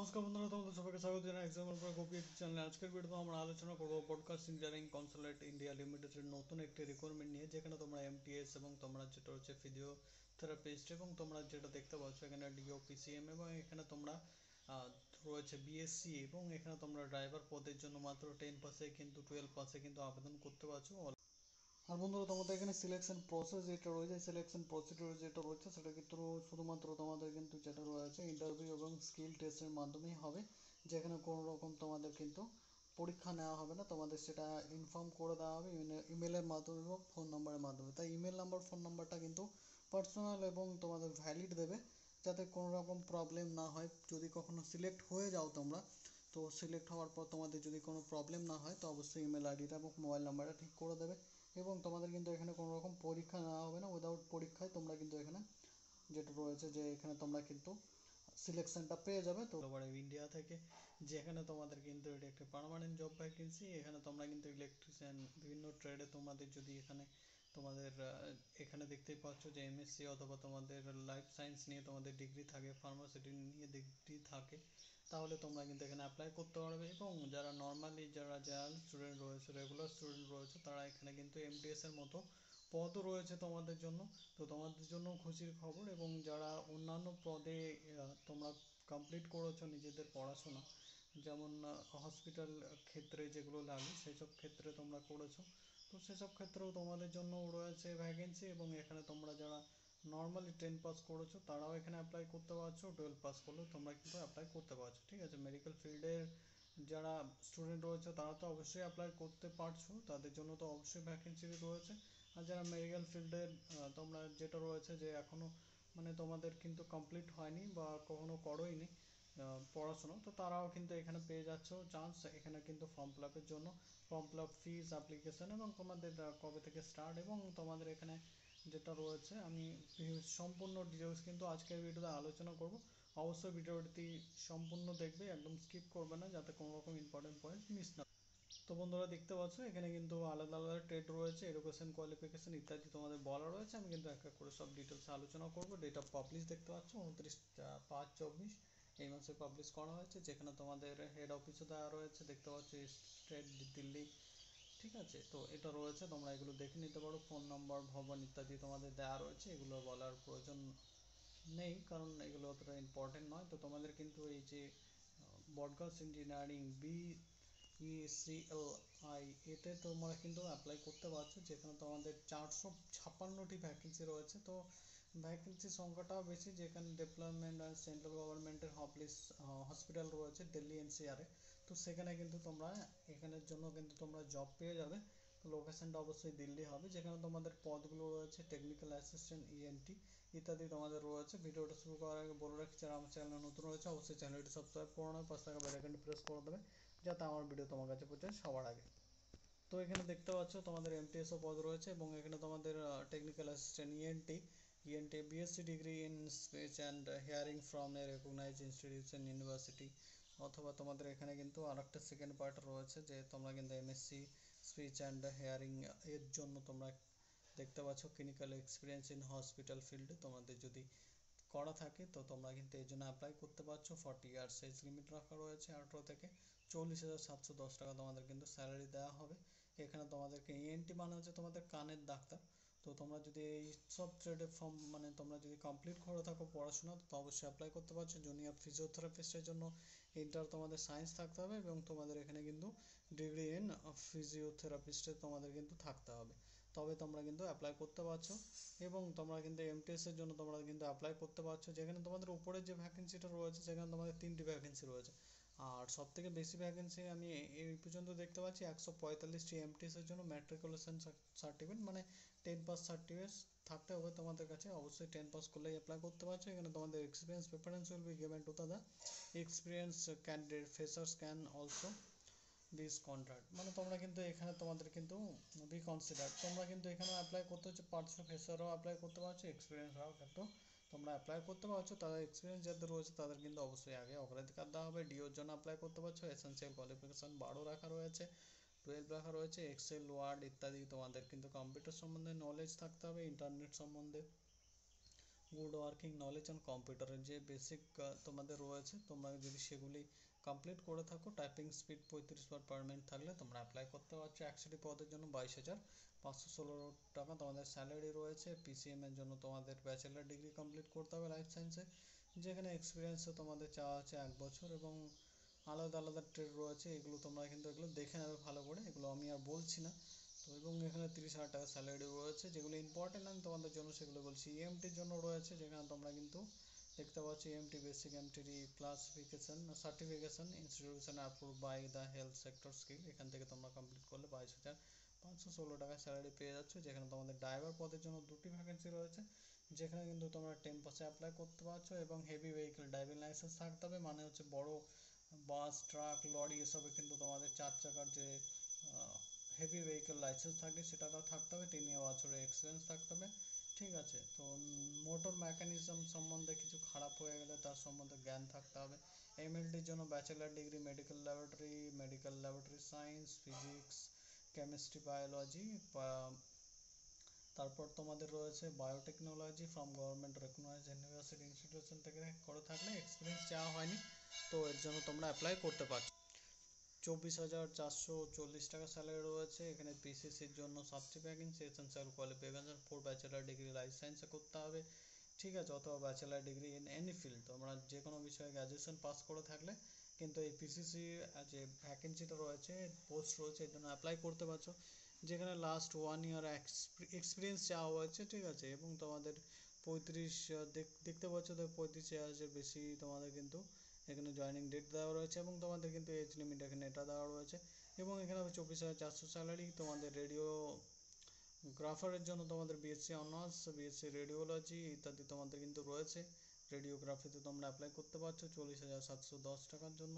নমস্কার বন্ধুরা, তোমাদের সবাইকে স্বাগত জানাই এক্সামের উপর কপি চ্যানেলে। আজকের ভিডিওতে আমরা আলোচনা করব পডকাস্ট ইঞ্জিনিয়ারিং কনসালটেন্ট ইন্ডিয়া লিমিটেডের নতুন একটি রিক্রুটমেন্ট নিয়ে, যেখানে তোমরা এমটিএস এবং তোমরা যেটা হচ্ছে ফিজিওথেরাপিস্ট এবং তোমরা যেটা দেখতে পাচ্ছ এখানে ডিওপিসিএম এবং এখানে তোমরা রয়েছে বিএসসি এবং এখানে তোমরা ড্রাইভার পদের জন্য মাত্র 10 পাসে কিন্তু 12 পাসে কিন্তু আবেদন করতে পারছো। আর বন্ধুরা, তোমাদের এখানে সিলেকশন প্রসেস যেটা রয়েছে, সিলেকশন প্রসিডিউর যেটা রয়েছে সেটা কিন্তু শুধুমাত্র তোমাদের কিন্তু যেটা রয়েছে ইন্টারভিউ এবং স্কিল টেস্টের মাধ্যমেই হবে, যেখানে কোনো রকম তোমাদের কিন্তু পরীক্ষা নেওয়া হবে না। তোমাদের সেটা ইনফর্ম করে দেওয়া হবে ইমেলের মাধ্যমে এবং ফোন নম্বরের মাধ্যমে। তাই ইমেল নাম্বার ফোন নাম্বারটা কিন্তু পার্সোনাল এবং তোমাদের ভ্যালিড দেবে, যাতে কোনো রকম প্রবলেম না হয়। যদি কখনো সিলেক্ট হয়ে যাও তোমরা, তো সিলেক্ট হওয়ার পর তোমাদের যদি কোনো প্রবলেম না হয় তো অবশ্যই ইমেল আইডিটা এবং মোবাইল নাম্বারটা ঠিক করে দেবে। এবং তোমাদের কিন্তু এখানে কোনো রকম পরীক্ষা নেওয়া হবে না। উইদাউট পরীক্ষায় তোমরা কিন্তু এখানে যেটা রয়েছে যে এখানে তোমরা কিন্তু সিলেকশনটা পেয়ে যাবে। তো ইন্ডিয়া থেকে, যেখানে তোমাদের কিন্তু এটা একটা পার্মানেন্ট জব ভ্যাকেন্সি। এখানে তোমরা কিন্তু ইলেকট্রিশিয়ান বিভিন্ন ট্রেডে তোমাদের যদি এখানে তোমাদের এখানে দেখতেই পাচ্ছ যে এমএসসি অথবা তোমাদের লাইফ সায়েন্স নিয়ে তোমাদের ডিগ্রি থাকে, ফার্মাসিউটি নিয়ে ডিগ্রি থাকে, তাহলে তোমরা কিন্তু এখানে অ্যাপ্লাই করতে পারবে। এবং যারা নর্মালি যারা জেনারেল স্টুডেন্ট রয়েছে, রেগুলার স্টুডেন্ট রয়েছে, তারা এখানে কিন্তু এমটিএস এর মতো পদও রয়েছে তোমাদের জন্য। তো তোমাদের জন্য খুশির খবর। এবং যারা অন্যান্য পদে তোমরা কমপ্লিট করেছো নিজেদের পড়াশোনা, যেমন হসপিটাল ক্ষেত্রে যেগুলো লাগে সেসব ক্ষেত্রে তোমরা করেছো, তো সেসব ক্ষেত্রেও তোমাদের জন্য রয়েছে ভ্যাকেন্সি। এবং এখানে তোমরা যারা নর্মালি 10 পাস করেছো তারাও এখানে অ্যাপ্লাই করতে পারছো, 12 পাস করলেও তোমরা কিন্তু অ্যাপ্লাই করতে পারছো। ঠিক আছে, মেডিকেল ফিল্ডের যারা স্টুডেন্ট রয়েছে তারা তো অবশ্যই অ্যাপ্লাই করতে পারছো, তাদের জন্য তো অবশ্যই ভ্যাকেন্সি রয়েছে। আর যারা মেডিকেল ফিল্ডের তোমরা যেটা রয়েছে যে এখনও মানে তোমাদের কিন্তু কমপ্লিট হয়নি বা কখনো করোইনি পড়াশোনা, তো তারাও কিন্তু এখানে পেয়ে যাচ্ছ চান্স। এখানে কিন্তু ফর্ম ফিল আপের জন্য ফর্ম ফিল আপ ফিস, অ্যাপ্লিকেশন এবং তোমাদের কবে থেকে স্টার্ট এবং তোমাদের এখানে যেটা রয়েছে, আমি সম্পূর্ণ ডিটেলস কিন্তু আজকের ভিডিওতে আলোচনা করব। অবশ্যই ভিডিওটি সম্পূর্ণ দেখবে, একদম স্কিপ করবে না, যাতে কোনো রকম ইম্পর্টেন্ট পয়েন্ট মিস না। তো বন্ধুরা, দেখতে পাচ্ছ এখানে কিন্তু আলাদা আলাদা ট্রেড রয়েছে, এডুকেশন, কোয়ালিফিকেশন ইত্যাদি তোমাদের বলা রয়েছে। আমি কিন্তু এক এক করে সব ডিটেলস আলোচনা করব। ডেট অফ পাবলিশ দেখতে পাচ্ছ 29/5/24 এই মাসে পাবলিশ করা হয়েছে, যেখানে তোমাদের হেড অফিসও দেওয়া রয়েছে, দেখতে পাচ্ছ স্টেট দিল্লি। ঠিক আছে, তো এটা রয়েছে, তোমরা এগুলো দেখে নিতে পারো। ফোন নম্বর, ভবন ইত্যাদি তোমাদের দেওয়া রয়েছে, এগুলো বলার প্রয়োজন নেই কারণ এগুলো অতটা ইম্পর্টেন্ট নয়। তো তোমাদের কিন্তু এই যে ব্রডকাস্ট ইঞ্জিনিয়ারিং BECLI, এতে তোমরা কিন্তু অ্যাপ্লাই করতে পারছো, যেখানে তোমাদের 456টি ভ্যাকেন্সি রয়েছে। তো ভ্যাকেন্সির সংখ্যাটাও বেশি, যেখানে ডেভেলপমেন্ট আর সেন্ট্রাল গভর্নমেন্টের হসপিটাল রয়েছে দিল্লি এনসিআরে। তো সেখানে কিন্তু তোমরা এখানের জন্য কিন্তু তোমরা জব পেয়ে যাবে। তো লোকেশনটা অবশ্যই দিল্লি হবে। যেখানে তোমাদের পদগুলো রয়েছে টেকনিক্যাল অ্যাসিস্ট্যান্ট, ইএনটি ইত্যাদি তোমাদের রয়েছে। ভিডিওটা শুরু করার আগে বলে রাখছি, যারা আমার চ্যানেলে নতুন রয়েছে অবশ্যই চ্যানেলটি সাবস্ক্রাইব করে নাও, পাশে থাকা বেল আইকনটি প্রেস করে দেবে, যাতে আমার ভিডিও তোমার কাছে পৌঁছায় সবার আগে। তো এখানে দেখতে পাচ্ছ তোমাদের এমটিএসও পদ রয়েছে এবং এখানে তোমাদের technical assistant ENT BSc degree in speech and hearing from a recognised institution university. অথবা তোমাদের এখানে কিন্তু আরেকটা সেকেন্ড পার্ট রয়েছে, যে তোমরা কিন্তু এমএসসি স্পিচ অ্যান্ড হিয়ারিং এর জন্য তোমরা দেখতে পাচ্ছ ক্লিনিক্যাল এক্সপিরিয়েন্স ইন হসপিটাল ফিল্ডে তোমাদের যদি করা থাকে, তো তোমরা কিন্তু এই জন্য অ্যাপ্লাই করতে পারছো। 40 ইয়ার্স এজ লিমিট রাখা রয়েছে, 18 থেকে 40,710 টাকা তোমাদের কিন্তু স্যালারি দেওয়া হবে। এখানে তোমাদেরকে ইএনটি মানে হচ্ছে তোমাদের কানের ডাক্তার। তো তোমরা যদি এই সব ট্রেডে ফর্ম মানে তোমরা যদি কমপ্লিট করে থাকো পড়াশোনা, তো অবশ্যই অ্যাপ্লাই করতে পারছো। জুনিয়র ফিজিওথেরাপিস্টের জন্য ইন্টার তোমাদের সায়েন্স থাকতে হবে এবং তোমাদের এখানে কিন্তু ডিগ্রি ইন ফিজিওথেরাপিস্টে তোমাদের কিন্তু থাকতে হবে, তবে তোমরা কিন্তু অ্যাপ্লাই করতে পারছো। এবং তোমরা কিন্তু এমটিএস এর জন্য তোমরা কিন্তু অ্যাপ্লাই করতে পারছো, যেখানে তোমাদের উপরে যে ভ্যাকেন্সিটা রয়েছে সেখানে তোমাদের 3টি ভ্যাকেন্সি রয়েছে। আর সব থেকে বেশি ভ্যাকেন্সি আমি এই পর্যন্ত দেখতে পাচ্ছি 145টি এমটিএস এর জন্য ম্যাট্রিকুলেশন সার্টিফিকেট মানে 10 পাস সার্টিফিকেট থাকতে হবে তোমাদের কাছে। অবশ্যই 10 পাস করলেই অ্যাপ্লাই করতে পারছো। এখানে তোমাদের experience preference will be given to the experience candidate, freshers can also this contract. মানে তোমরা কিন্তু এখানে তোমাদের কিন্তু বি কনসিডার, তোমরা কিন্তু এখানে অ্যাপ্লাই করতে হচ্ছে পারছো, ফ্রেশারও অ্যাপ্লাই করতে পারছো, এক্সপিরিয়েন্সরাও কিন্তু তোমরা অ্যাপ্লাই করতে পারছো। তাদের এক্সপিরিয়েন্স যাদের রয়েছে তাদের কিন্তু অবশ্যই আগে অগ্রাধিকার দেওয়া হবে। ডিওর জন্য অ্যাপ্লাই করতে পারছো, এসেনশিয়াল কোয়ালিফিকেশন 12 রাখা রয়েছে, 12 রাখা রয়েছে। এক্সেল, ওয়ার্ড ইত্যাদি তোমাদের কিন্তু কম্পিউটার সম্বন্ধে নলেজ থাকতে হবে, ইন্টারনেট সম্বন্ধে গুড ওয়ার্কিং নলেজ অন কম্পিউটারের যে বেসিক তোমাদের রয়েছে, তোমরা যদি সেগুলি কমপ্লিট করে থাকো, টাইপিং স্পিড 35 থাকলে তোমরা অ্যাপ্লাই করতে পারছো। 61 পদের জন্য 22,516 টাকা তোমাদের স্যালারি রয়েছে। পিসিএম এর জন্য তোমাদের ব্যাচেলার ডিগ্রি কমপ্লিট করতে হবে লাইফ সায়েন্সে, যেখানে এক্সপিরিয়েন্সও তোমাদের চাওয়া আছে 1 বছর, এবং আলাদা আলাদা ট্রেড রয়েছে, এগুলো তোমরা কিন্তু এগুলো দেখে নেবে ভালো করে, এগুলো আমি আর বলছি না। তো এবং এখানে 30,000 টাকা স্যালারি রয়েছে। যেগুলো ইম্পর্টেন্ট আমি তোমাদের জন্য সেগুলো বলছি। ইএমটির জন্য রয়েছে, যেখানে তোমরা কিন্তু দেখতে পাচ্ছ EMT basic MTD classification certification institution approve by the health sector skill, এখান থেকে তোমরা কমপ্লিট করলে 22,516 টাকা স্যালারি পেয়ে যাচ্ছ। যেখানে তোমাদের ড্রাইভার পদের জন্য 2টি ভ্যাকেন্সি রয়েছে, যেখানে কিন্তু তোমরা 10 পাসে অ্যাপ্লাই করতে পারছো, এবং হেভি ভেহিকেল ড্রাইভিং লাইসেন্স থাকতে হবে, মানে হচ্ছে বড় বাস ট্রাক লরি এসবে কিন্তু তোমাদের 4 চাকার যে হেভি ভেহিকেল লাইসেন্স থাকে সেটা তো থাকতে হবে, 3 বছরের এক্সপিরিয়েন্স থাকতে হবে। ঠিক আছে, তো মোটর মেকানিজম সম্বন্ধে কিছু খারাপ হয়ে গেলে তার সম্বন্ধে জ্ঞান থাকতে হবে। এমএলটির জন্য bachelor degree medical laboratory science, physics, chemistry, biology. তারপর তোমাদের রয়েছে biotechnology from government recognized university institution থেকে করে থাকলে, এক্সপিরিয়েন্স চাওয়া হয়নি, তো এর জন্য তোমরা অ্যাপ্লাই করতে পারছো। 24,440 টাকা স্যালারি রয়েছে। এখানে পিসিসির জন্য 7টি vacancy, essential qualification 4 bachelor degree life সায়েন্সে করতে হবে। ঠিক আছে, অথবা bachelor degree in any field, তোমরা যে কোনো বিষয়ে গ্র্যাজুয়েশন পাস করে থাকলে কিন্তু এই পিসিসি যে ভ্যাকেন্সিটা রয়েছে, পোস্ট রয়েছে, এর জন্য অ্যাপ্লাই করতে পারছো। যেখানে লাস্ট 1 ইয়ার এক্সপিরিয়েন্স চাওয়া হয়েছে। ঠিক আছে, এবং তোমাদের 35 দেখতে পাচ্ছ তো 35,000 বেশি তোমাদের কিন্তু এখানে জয়েনিং ডেট দেওয়া রয়েছে, এবং তোমাদের কিন্তু এজ লিমিট এখানে এটা দেওয়া রয়েছে। এবং এখানে 24,400 স্যালারি। তোমাদের রেডিওগ্রাফারের জন্য তোমাদের বিএসসি অনার্স, বিএসসি রেডিওলজি ইত্যাদি তোমাদের কিন্তু রয়েছে। রেডিওগ্রাফিতে তোমরা অ্যাপ্লাই করতে পারছো 40,710 টাকার জন্য,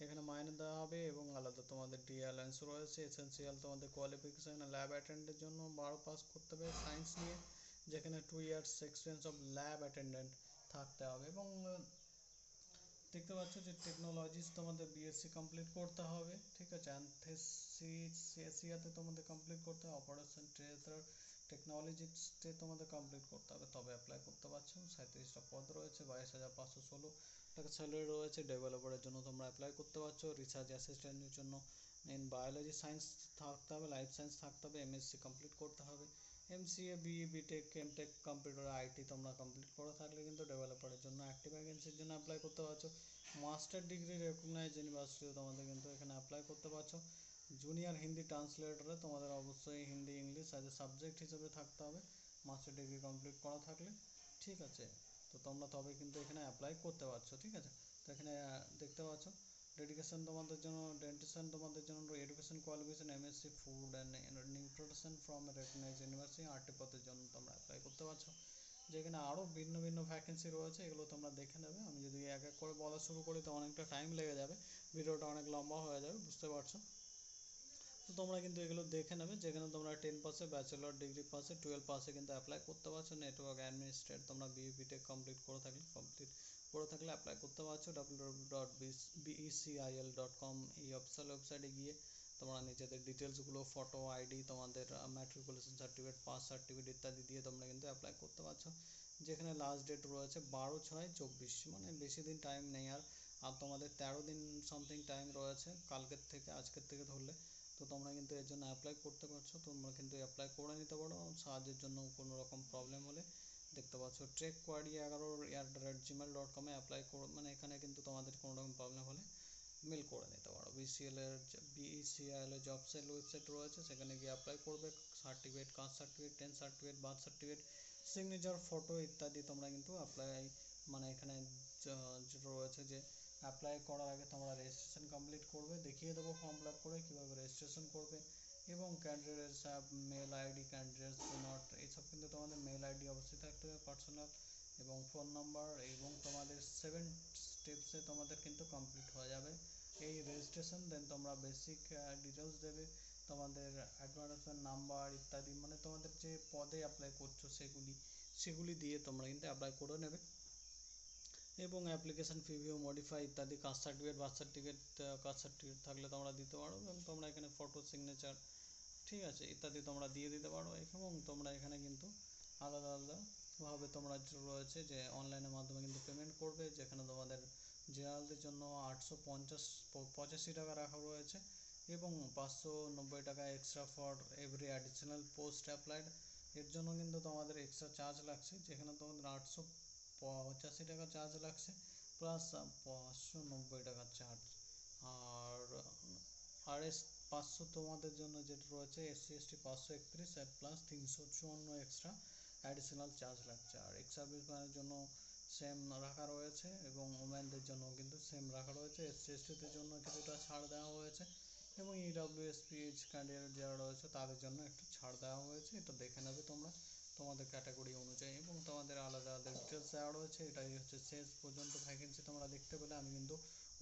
এখানে মাইনে দেওয়া হবে, এবং আলাদা তোমাদের ডি অ্যালায়েন্স রয়েছে। এসেনশিয়াল তোমাদের কোয়ালিফিকেশান ল্যাব অ্যাটেন্ডের জন্য 12 পাস করতে হবে সায়েন্স নিয়ে, যেখানে 2 years experience of lab attendant থাকতে হবে। এবং দেখতে পাচ্ছ যে টেকনোলজিস তোমাদের বিএসসি কমপ্লিট করতে হবে। ঠিক আছে, অ্যানথেসিয়াতে তোমাদের কমপ্লিট করতে হবে, অপারেশন থিয়েটার টেকনোলজিতে তোমাদের কমপ্লিট করতে হবে, তবে অ্যাপ্লাই করতে পারছো। 37টা পদ রয়েছে, 22,516 টাকা স্যালারি রয়েছে। ডেভেলপারের জন্য তোমরা অ্যাপ্লাই করতে পারছো। রিসার্চ অ্যাসিস্ট্যান্টের জন্য ইন বায়োলজি সায়েন্স থাকতে হবে, লাইফ সায়েন্স থাকতে হবে, এমএসসি কমপ্লিট করতে হবে। MCA, BE, BTech, MTech, computer, IT তোমরা কমপ্লিট করে থাকলে কিন্তু ডেভেলপারের জন্য অ্যাক্টিভ ভ্যাকেন্সির জন্য অ্যাপ্লাই করতে পারছো। মাস্টার ডিগ্রি রেকগনাইজ ইউনিভার্সিটিও তোমাদের কিন্তু এখানে অ্যাপ্লাই করতে পারছো। জুনিয়র হিন্দি ট্রান্সলেটরে তোমাদের অবশ্যই Hindi English as a subject হিসেবে থাকতে হবে মাস্টার ডিগ্রি কমপ্লিট করা থাকলে। ঠিক আছে, তো তোমরা তবে কিন্তু এখানে অ্যাপ্লাই করতে পারছো। ঠিক আছে, তো এখানে দেখতে পাচ্ছ ডেডিকেশন তোমাদের জন্য, ডেন্টিশন তোমাদের জন্য, education qualification MSc food and nutrition from recognise university 8টি পদের জন্য তোমরা অ্যাপ্লাই করতে পারছো। যেখানে আরও ভিন্ন ভিন্ন ভ্যাকেন্সি রয়েছে, এগুলো তোমরা দেখে নেবে। আমি যদি এক এক করে বলা শুরু করি তো অনেকটা টাইম লেগে যাবে, ভিডিওটা অনেক লম্বা হয়ে যাবে, বুঝতে পারছো। তো তোমরা কিন্তু এগুলো দেখে নেবে, যেখানে তোমরা 10 পাসে, ব্যাচেলর ডিগ্রি পাসে, 12 পাসে কিন্তু অ্যাপ্লাই করতে পারছো। নেটওয়ার্ক অ্যাডমিনিস্ট্রেট তোমরা বিএ বিটেক কমপ্লিট করে থাকলে অ্যাপ্লাই করতে পারছো। www.becil.com এই অফিসিয়াল ওয়েবসাইটে গিয়ে তোমরা নিজেদের ডিটেলসগুলো, ফটো, আইডি, তোমাদের ম্যাট্রিকুলেশন সার্টিফিকেট, পাস সার্টিফিকেট ইত্যাদি দিয়ে তোমরা কিন্তু অ্যাপ্লাই করতে পারছো। যেখানে লাস্ট ডেট রয়েছে 12/6/24, মানে বেশি দিন টাইম নেই আর। আর তোমাদের 13 দিন সামথিং টাইম রয়েছে কালকের থেকে, আজকের থেকে ধরলে। তো তোমরা কিন্তু এর জন্য অ্যাপ্লাই করতে পারছো, তোমরা কিন্তু অ্যাপ্লাই করে নিতে পারো। সাহায্যের জন্য কোনো রকম প্রবলেম হলে দেখতে পাচ্ছ trekkquery11@gmail.com অ্যাপ্লাই করো, মানে এখানে কিন্তু তোমাদের কোনো রকম প্রবলেম হলে মেল করে নিতে পারো। বিইসিএল এর জব সেল ওয়েবসাইট রয়েছে, সেখানে গিয়ে অ্যাপ্লাই করবে। Certificate, caste certificate, 10 certificate, birth certificate, signature, photo ইত্যাদি তোমরা কিন্তু অ্যাপ্লাই, মানে এখানে যেটা রয়েছে যে অ্যাপ্লাই করার আগে তোমরা রেজিস্ট্রেশন কমপ্লিট করবে, দেখিয়ে দেবো ফর্ম ফিল আপ করে কীভাবে রেজিস্ট্রেশন করবে। এবং candidates have mail ID, candidates do not, এইসব কিন্তু তোমাদের মেল আইডি অবশ্যই থাকতে হবে পার্সোনাল, এবং ফোন নাম্বার, এবং তোমাদের 7 স্টেপসে তোমাদের কিন্তু কমপ্লিট হয়ে যাবে এই রেজিস্ট্রেশন। দেন তোমরা বেসিক ডিটেলস দেবে, তোমাদের অ্যাডভার্টাইজমেন্ট নাম্বার ইত্যাদি, মানে তোমাদের যে পদে অ্যাপ্লাই করছো সেগুলি দিয়ে তোমরা কিন্তু অ্যাপ্লাই করে নেবে। এবং অ্যাপ্লিকেশান প্রিভিউ, মডিফাই ইত্যাদি, কাস্ট সার্টিফিকেট, কাস্ট সার্টিফিকেট থাকলে তোমরা দিতে পারো, এবং তোমরা এখানে ফটো, সিগনেচার, ঠিক আছে, ইত্যাদি তোমরা দিয়ে দিতে পারো। এবং তোমরা এখানে কিন্তু আলাদা আলাদা ভাবে তোমরা রয়েছে যে অনলাইনের মাধ্যমে কিন্তু পেমেন্ট করবে, যেখানে তোমাদের জেনারেলদের জন্য 885 টাকা রাখা রয়েছে এবং 590 টাকা extra for every additional post applied. এর জন্য কিন্তু তোমাদের এক্সট্রা চার্জ লাগছে, যেখানে তোমাদের 885 টাকা চার্জ লাগছে প্লাস 590 টাকার চার্জ। আর পাঁচশো তোমাদের জন্য যেটা রয়েছে SC ST 531 আর প্লাস 354 এক্সট্রা অ্যাডিশনাল চার্জ লাগছে। আর এক্স সার্ভিসম্যানের জন্য সেম রাখা রয়েছে এবং ওমেনদের জন্য কিন্তু সেম রাখা রয়েছে। SC STদের জন্য কিছুটা ছাড় দেওয়া হয়েছে এবং EWSPH ক্যান্ডিডেট যারা রয়েছে তাদের জন্য একটু ছাড় দেওয়া হয়েছে। এটা দেখে নেবে তোমরা তোমাদের ক্যাটাগরি অনুযায়ী এবং তোমাদের আলাদা আলাদা ডিটেলস দেওয়া রয়েছে। এটাই হচ্ছে শেষ পর্যন্ত ভ্যাকেন্সি তোমরা দেখতে পেলে। আমি কিন্তু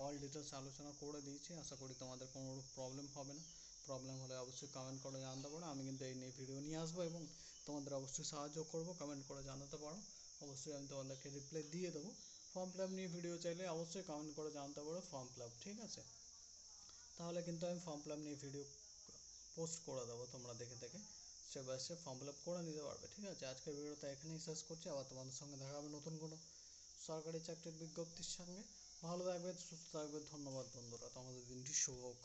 অল ডিটেলস আলোচনা করে দিয়েছি, আশা করি তোমাদের কোনো প্রবলেম হবে না। প্রবলেম হলে অবশ্যই কমেন্ট করে জানাতে পারো, আমি কিন্তু এই নিয়ে ভিডিও নিয়ে আসবো এবং তোমাদের অবশ্যই সাহায্য করব। কমেন্ট করে জানাতে পারো, অবশ্যই আমি তোমাদেরকে রিপ্লাই দিয়ে দেবো। ফর্ম ফিল আপ নিয়ে ভিডিও চাইলে অবশ্যই কমেন্ট করে জানাতে পারো ফর্ম ফিল আপ, ঠিক আছে? তাহলে কিন্তু আমি ফর্ম ফিল আপ নিয়ে ভিডিও পোস্ট করে দেবো, তোমরা দেখে দেখে step by step form fill up করে নিতে পারবে, ঠিক আছে? আজকের ভিডিওটা এখানেই শেষ করছি, আবার তোমাদের সঙ্গে দেখা হবে নতুন কোনো সরকারি চাকরির বিজ্ঞপ্তির সঙ্গে। ভালো থাকবে, সুস্থ থাকবে, ধন্যবাদ বন্ধুরা, তোমাদের দিনটি শুভ হোক।